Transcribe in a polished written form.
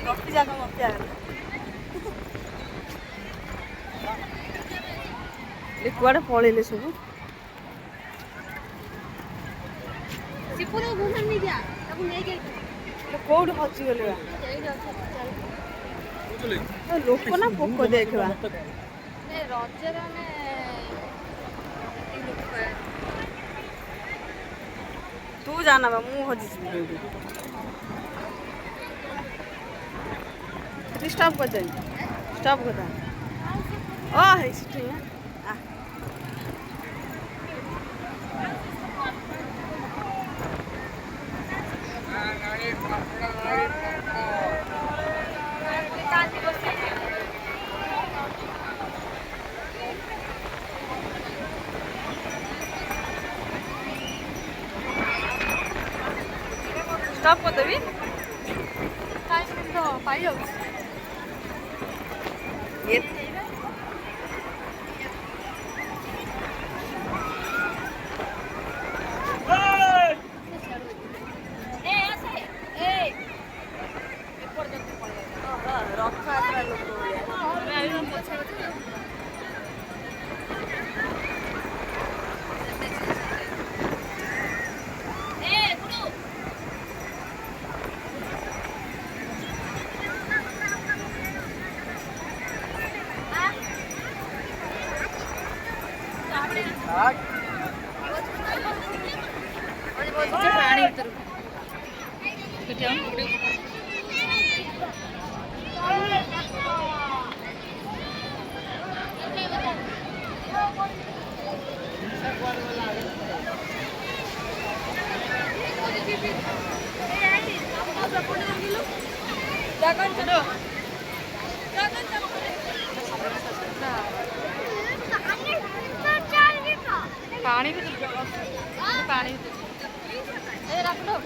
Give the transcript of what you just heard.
ରଖି ଯାକ ମତେ କୁଆଡ଼େ ପଳେଇଲେ ସବୁ। କୋଉଠି ହଜିଗଲେ ଲୋକ ନା ପୋକ ଦେଖିବା ରଜରେ ତୁ ଜାନା ବା ମୁଁ ହଜିଯିବି स्टॉप कर दें स्टॉप कर दें ओ है ठीक है स्टॉप कर देवी पाई जाऊँ ये पानी पानी भी पानी रख दो